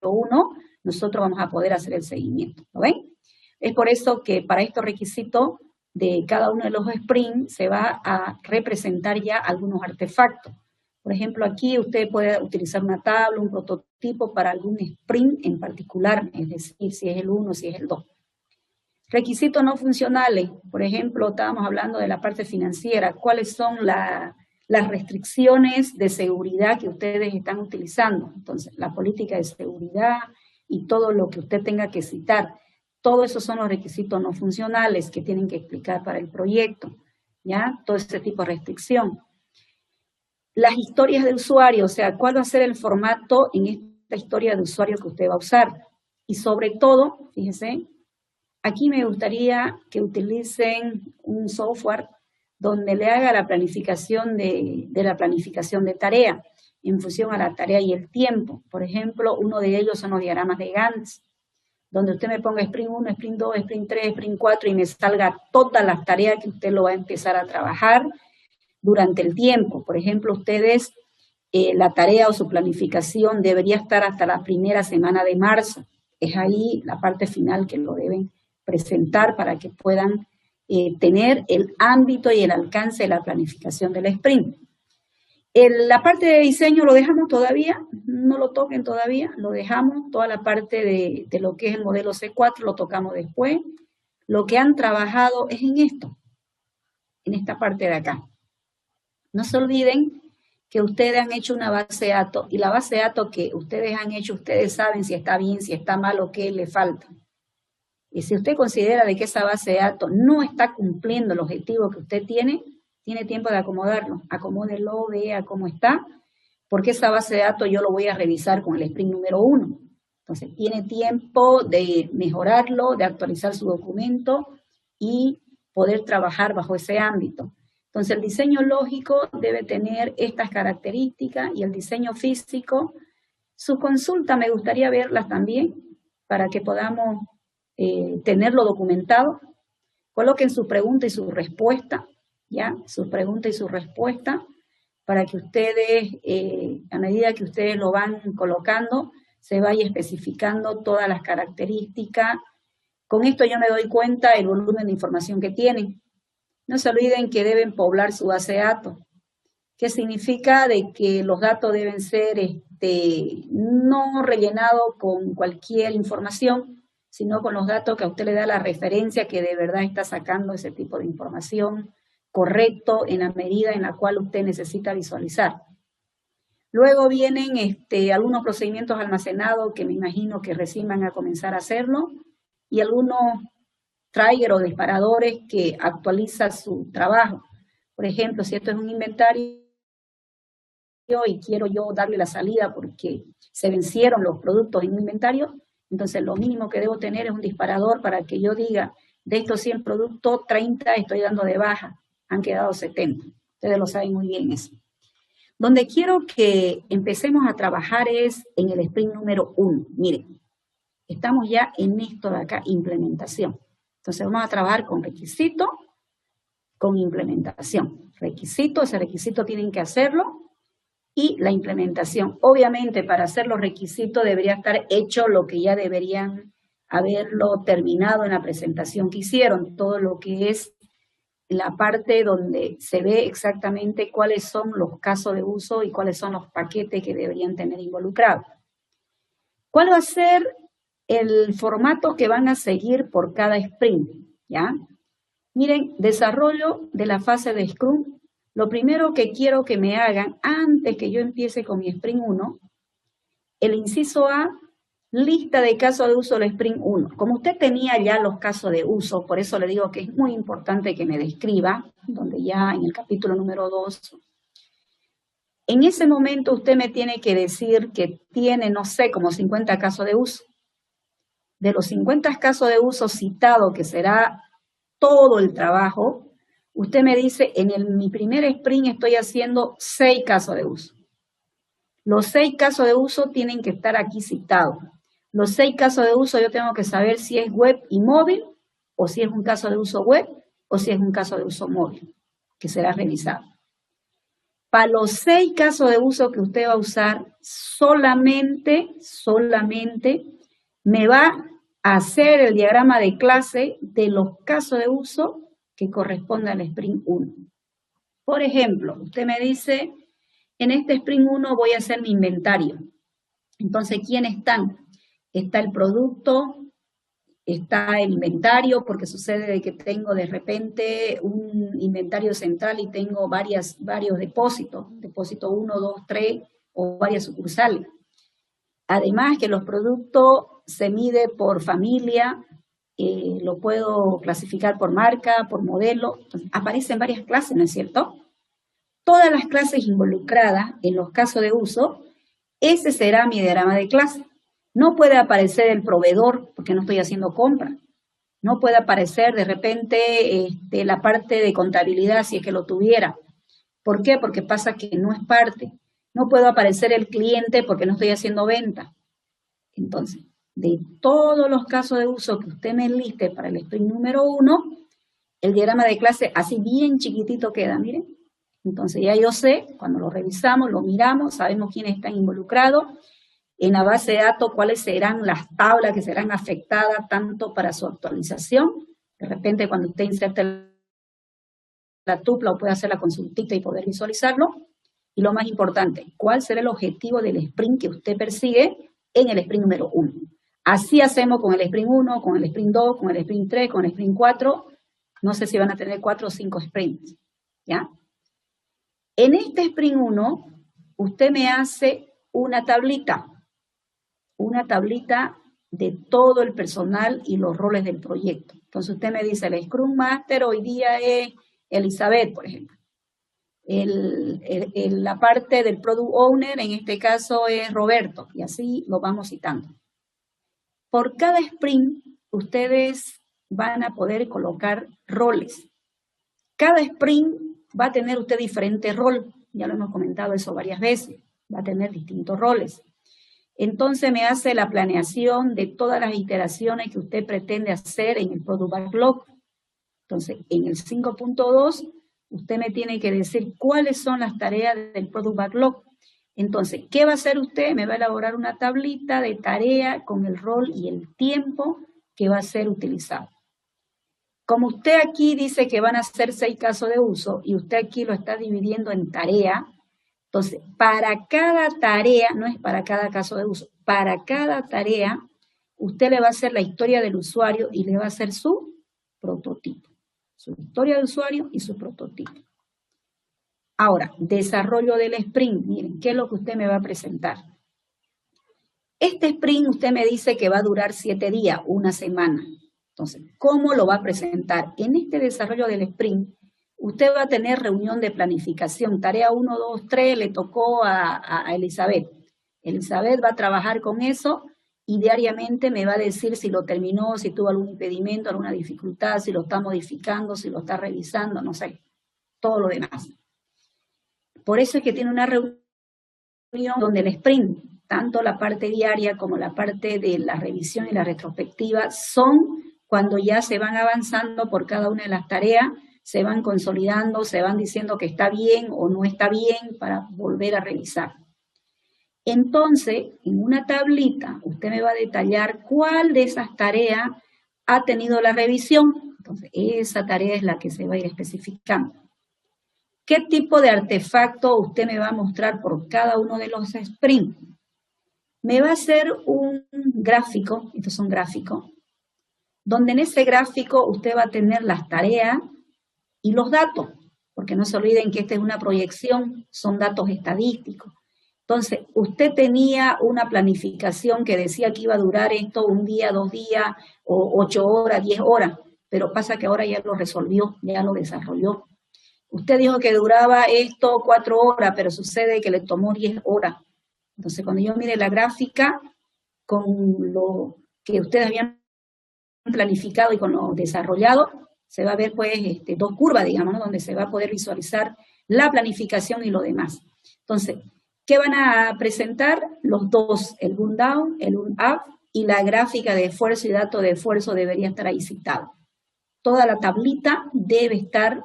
1, nosotros vamos a poder hacer el seguimiento. ¿Lo ven? Es por eso que para estos requisitos de cada uno de los sprints se va a representar ya algunos artefactos. Por ejemplo, aquí usted puede utilizar una tabla, un prototipo para algún sprint en particular, es decir, si es el 1, si es el 2. Requisitos no funcionales, por ejemplo, estábamos hablando de la parte financiera. ¿Cuáles son las restricciones de seguridad que ustedes están utilizando? Entonces, la política de seguridad y todo lo que usted tenga que citar. Todos esos son los requisitos no funcionales que tienen que explicar para el proyecto, ¿ya? Todo ese tipo de restricción. Las historias de usuario, o sea, cuál va a ser el formato en esta historia de usuario que usted va a usar. Y sobre todo, fíjense, aquí me gustaría que utilicen un software donde le haga la planificación de la planificación de tarea en función a la tarea y el tiempo. Por ejemplo, uno de ellos son los diagramas de Gantt, donde usted me ponga sprint 1, sprint 2, sprint 3, sprint 4 y me salga todas las tareas que usted lo va a empezar a trabajar durante el tiempo. Por ejemplo, ustedes, la tarea o su planificación debería estar hasta la primera semana de marzo. Es ahí la parte final que lo deben presentar para que puedan tener el ámbito y el alcance de la planificación del sprint. La parte de diseño lo dejamos todavía, no lo toquen todavía, lo dejamos. Toda la parte de lo que es el modelo C4 lo tocamos después. Lo que han trabajado es en esto, en esta parte de acá. No se olviden que ustedes han hecho una base de datos y la base de datos que ustedes han hecho, ustedes saben si está bien, si está mal o qué le falta. Y si usted considera de que esa base de datos no está cumpliendo el objetivo que usted tiene tiempo de acomodarlo. Acomódelo, vea cómo está, porque esa base de datos yo lo voy a revisar con el sprint número 1. Entonces, tiene tiempo de mejorarlo, de actualizar su documento y poder trabajar bajo ese ámbito. Entonces, el diseño lógico debe tener estas características y el diseño físico. Su consulta me gustaría verlas también para que podamos tenerlo documentado. Coloquen su pregunta y su respuesta, ¿ya? Su pregunta y su respuesta para que ustedes, a medida que ustedes lo van colocando, se vaya especificando todas las características. Con esto yo me doy cuenta del volumen de información que tienen. No se olviden que deben poblar su base de datos. ¿Qué significa? De que los datos deben ser no rellenado con cualquier información, sino con los datos que a usted le da la referencia que de verdad está sacando ese tipo de información correcto en la medida en la cual usted necesita visualizar. Luego vienen algunos procedimientos almacenados que me imagino que recién van a comenzar a hacerlo, y algunos trigger o disparadores que actualizan su trabajo. Por ejemplo, si esto es un inventario y quiero yo darle la salida porque se vencieron los productos en un inventario, entonces lo mínimo que debo tener es un disparador para que yo diga, de estos 100 productos, 30 estoy dando de baja, han quedado 70. Ustedes lo saben muy bien eso. Donde quiero que empecemos a trabajar es en el sprint número 1. Miren, estamos ya en esto de acá, implementación. Entonces vamos a trabajar con requisito, con implementación. Requisito, ese requisito tienen que hacerlo, y la implementación. Obviamente para hacer los requisitos debería estar hecho lo que ya deberían haberlo terminado en la presentación que hicieron, todo lo que es la parte donde se ve exactamente cuáles son los casos de uso y cuáles son los paquetes que deberían tener involucrados. ¿Cuál va a ser el formato que van a seguir por cada sprint? ¿Ya? Miren, desarrollo de la fase de Scrum. Lo primero que quiero que me hagan, antes que yo empiece con mi sprint 1, el inciso A, lista de casos de uso del sprint 1. Como usted tenía ya los casos de uso, por eso le digo que es muy importante que me describa, donde ya en el capítulo número 2, en ese momento usted me tiene que decir que tiene, no sé, como 50 casos de uso. De los 50 casos de uso citados, que será todo el trabajo, usted me dice, mi primer sprint estoy haciendo 6 casos de uso. Los 6 casos de uso tienen que estar aquí citados. Los 6 casos de uso yo tengo que saber si es web y móvil, o si es un caso de uso web, o si es un caso de uso móvil, que será revisado. Para los 6 casos de uso que usted va a usar, solamente me va a hacer el diagrama de clase de los casos de uso que corresponde al sprint 1. Por ejemplo, usted me dice, en este sprint 1 voy a hacer mi inventario. Entonces, ¿quiénes están? Está el producto, está el inventario, porque sucede de que tengo de repente un inventario central y tengo varios depósitos, depósito 1, 2, 3 o varias sucursales. Además que los productos se mide por familia, lo puedo clasificar por marca, por modelo, entonces, aparecen varias clases, ¿no es cierto? Todas las clases involucradas en los casos de uso, ese será mi diagrama de clase. No puede aparecer el proveedor porque no estoy haciendo compra. No puede aparecer de repente la parte de contabilidad si es que lo tuviera. ¿Por qué? Porque pasa que no es parte. No puedo aparecer el cliente porque no estoy haciendo venta. Entonces, de todos los casos de uso que usted me enliste para el sprint número 1, el diagrama de clase así bien chiquitito queda, miren. Entonces ya yo sé, cuando lo revisamos, lo miramos, sabemos quiénes están involucrados, en la base de datos cuáles serán las tablas que serán afectadas tanto para su actualización. De repente cuando usted inserte la tupla o puede hacer la consultita y poder visualizarlo. Y lo más importante, ¿cuál será el objetivo del sprint que usted persigue en el sprint número 1? Así hacemos con el sprint 1, con el sprint 2, con el sprint 3, con el sprint 4. No sé si van a tener 4 o 5 sprints, ¿ya? En este sprint 1, usted me hace una tablita de todo el personal y los roles del proyecto. Entonces usted me dice, el Scrum Master hoy día es Elizabeth, por ejemplo. La parte del Product Owner, en este caso, es Roberto, y así lo vamos citando. Por cada sprint, ustedes van a poder colocar roles. Cada sprint va a tener usted diferente rol, ya lo hemos comentado eso varias veces, va a tener distintos roles. Entonces me hace la planeación de todas las iteraciones que usted pretende hacer en el Product Backlog. Entonces, en el 5.2, usted me tiene que decir cuáles son las tareas del Product Backlog. Entonces, ¿qué va a hacer usted? Me va a elaborar una tablita de tarea con el rol y el tiempo que va a ser utilizado. Como usted aquí dice que van a ser 6 casos de uso y usted aquí lo está dividiendo en tarea, Entonces, para cada tarea, no es para cada caso de uso, para cada tarea, usted le va a hacer la historia del usuario y le va a hacer su prototipo. Su historia de usuario y su prototipo. Ahora, desarrollo del sprint. Miren, ¿qué es lo que usted me va a presentar? Este sprint usted me dice que va a durar 7 días, una semana. Entonces, ¿cómo lo va a presentar? En este desarrollo del sprint, usted va a tener reunión de planificación. Tarea 1, 2, 3 le tocó a Elizabeth. Elizabeth va a trabajar con eso y diariamente me va a decir si lo terminó, si tuvo algún impedimento, alguna dificultad, si lo está modificando, si lo está revisando, no sé, todo lo demás. Por eso es que tiene una reunión donde el sprint, tanto la parte diaria como la parte de la revisión y la retrospectiva, son cuando ya se van avanzando por cada una de las tareas, se van consolidando, se van diciendo que está bien o no está bien para volver a revisar. Entonces, en una tablita, usted me va a detallar cuál de esas tareas ha tenido la revisión. Entonces, esa tarea es la que se va a ir especificando. ¿Qué tipo de artefacto usted me va a mostrar por cada uno de los sprints? Me va a hacer un gráfico, estos son gráficos, donde en ese gráfico usted va a tener las tareas y los datos, porque no se olviden que esta es una proyección, son datos estadísticos. Entonces, usted tenía una planificación que decía que iba a durar esto 1 día, 2 días, o 8 horas, 10 horas, pero pasa que ahora ya lo resolvió, ya lo desarrolló. Usted dijo que duraba esto 4 horas, pero sucede que le tomó 10 horas. Entonces, cuando yo mire la gráfica con lo que ustedes habían planificado y con lo desarrollado, se va a ver pues 2 curvas, digamos, ¿no? Donde se va a poder visualizar la planificación y lo demás. Entonces, ¿qué van a presentar? Los dos, el burn down, el burn up y la gráfica de esfuerzo y dato de esfuerzo debería estar ahí citado. Toda la tablita debe estar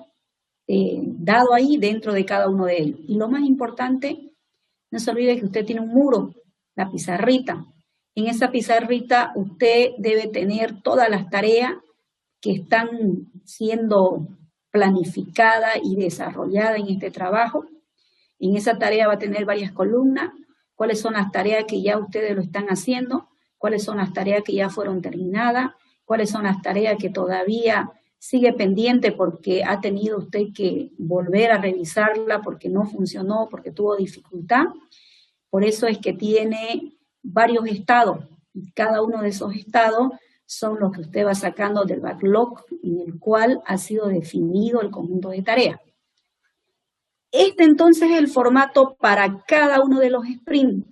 dado ahí dentro de cada uno de ellos. Y lo más importante, no se olvide que usted tiene un muro, la pizarrita. En esa pizarrita usted debe tener todas las tareas que están siendo planificadas y desarrolladas en este trabajo. En esa tarea va a tener varias columnas, cuáles son las tareas que ya ustedes lo están haciendo, cuáles son las tareas que ya fueron terminadas, cuáles son las tareas que todavía sigue pendiente porque ha tenido usted que volver a revisarla porque no funcionó, porque tuvo dificultad. Por eso es que tiene varios estados, y cada uno de esos estados son los que usted va sacando del backlog en el cual ha sido definido el conjunto de tareas. Este entonces es el formato para cada uno de los sprints.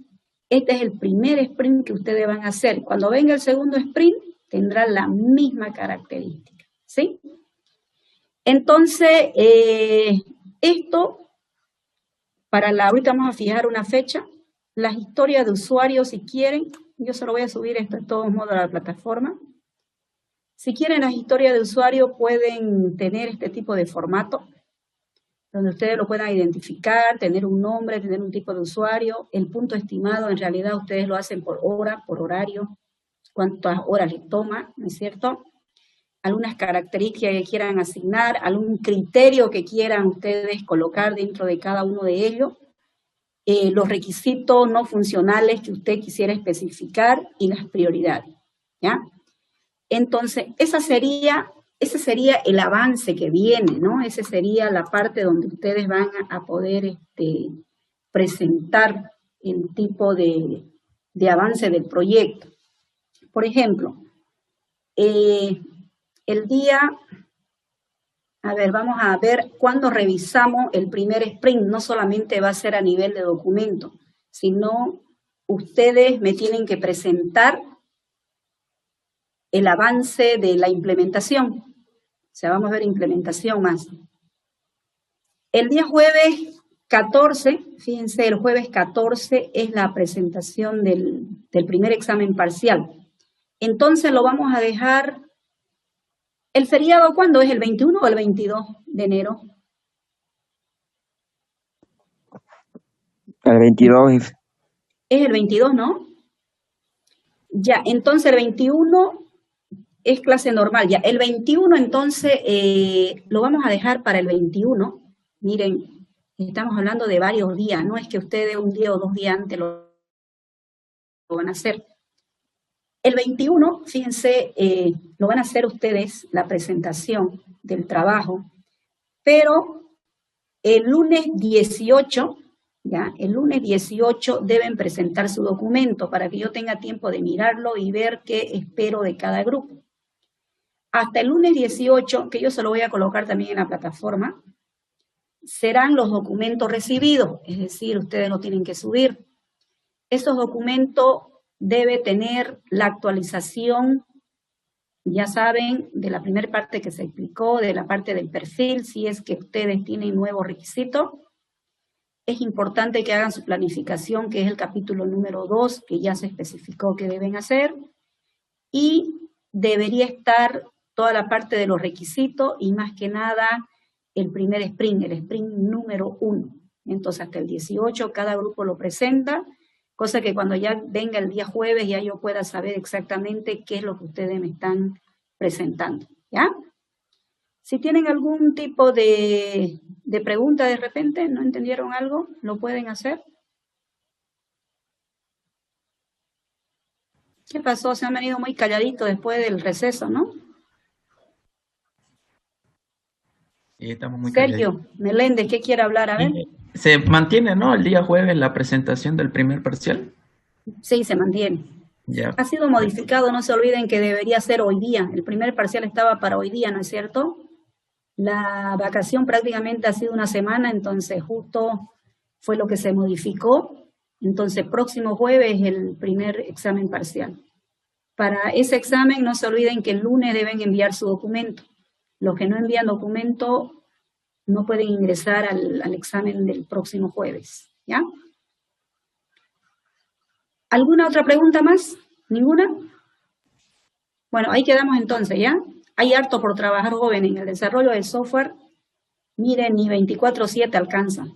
Este es el primer sprint que ustedes van a hacer. Cuando venga el segundo sprint, tendrá la misma característica, ¿sí? Entonces, esto, ahorita vamos a fijar una fecha. Las historias de usuarios, si quieren, yo se lo voy a subir esto de todos modos a la plataforma. Si quieren las historias de usuario, pueden tener este tipo de formato, donde ustedes lo puedan identificar, tener un nombre, tener un tipo de usuario. El punto estimado, en realidad, ustedes lo hacen por hora, por horario, cuántas horas les toma, ¿no es cierto? Algunas características que quieran asignar, algún criterio que quieran ustedes colocar dentro de cada uno de ellos, los requisitos no funcionales que usted quisiera especificar y las prioridades, ¿ya? Entonces, ese sería el avance que viene, ¿no? Esa sería la parte donde ustedes van a poder presentar el tipo de avance del proyecto. Por ejemplo, el día, vamos a ver cuándo revisamos el primer sprint. No solamente va a ser a nivel de documento, sino ustedes me tienen que presentar el avance de la implementación. O sea, vamos a ver implementación más. El día jueves 14, fíjense, el jueves 14 es la presentación del primer examen parcial. Entonces lo vamos a dejar, ¿el feriado cuándo es? ¿El 21 o el 22 de enero? El 22. Es el 22, ¿no? Ya, entonces el 21 es clase normal. Ya, el 21 entonces lo vamos a dejar para el 21. Miren, Estamos hablando de varios días, no es que ustedes un día o 2 días antes lo van a hacer. El 21, fíjense, lo van a hacer ustedes, la presentación del trabajo, pero el lunes 18, ¿ya? El lunes 18 deben presentar su documento para que yo tenga tiempo de mirarlo y ver qué espero de cada grupo. Hasta el lunes 18, que yo se lo voy a colocar también en la plataforma, serán los documentos recibidos, es decir, ustedes lo tienen que subir. Esos documentos debe tener la actualización, ya saben, de la primera parte que se explicó, de la parte del perfil, si es que ustedes tienen nuevos requisitos. Es importante que hagan su planificación, que es el capítulo número 2, que ya se especificó que deben hacer, y debería estar toda la parte de los requisitos y más que nada el primer sprint, el sprint número 1. Entonces hasta el 18 cada grupo lo presenta, cosa que cuando ya venga el día jueves ya yo pueda saber exactamente qué es lo que ustedes me están presentando, ¿ya? Si tienen algún tipo de pregunta de repente, ¿no entendieron algo? ¿Lo pueden hacer? ¿Qué pasó? Se han venido muy calladitos después del receso, ¿no? Sí, estamos muy Sergio Meléndez, ¿qué quiere hablar? A ver. ¿Se mantiene, no, el día jueves la presentación del primer parcial? Sí, se mantiene. Ya. Ha sido modificado, no se olviden que debería ser hoy día. El primer parcial estaba para hoy día, ¿no es cierto? La vacación prácticamente ha sido una semana, entonces justo fue lo que se modificó. Entonces próximo jueves el primer examen parcial. Para ese examen no se olviden que el lunes deben enviar su documento. Los que no envían documento no pueden ingresar al examen del próximo jueves, ¿ya? ¿Alguna otra pregunta más? ¿Ninguna? Bueno, ahí quedamos entonces, ¿ya? Hay harto por trabajar, jóvenes, en el desarrollo del software. Miren, ni 24/7 alcanza.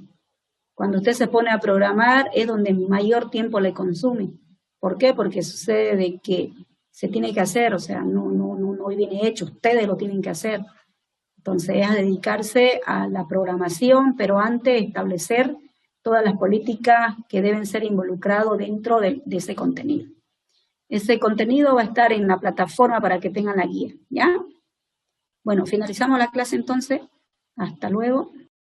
Cuando usted se pone a programar es donde mayor tiempo le consume. ¿Por qué? Porque sucede de que se tiene que hacer, o sea, no viene hecho, ustedes lo tienen que hacer. Entonces es a dedicarse a la programación, pero antes establecer todas las políticas que deben ser involucradas dentro de ese contenido. Ese contenido va a estar en la plataforma para que tengan la guía, ¿ya? Bueno, finalizamos la clase entonces. Hasta luego.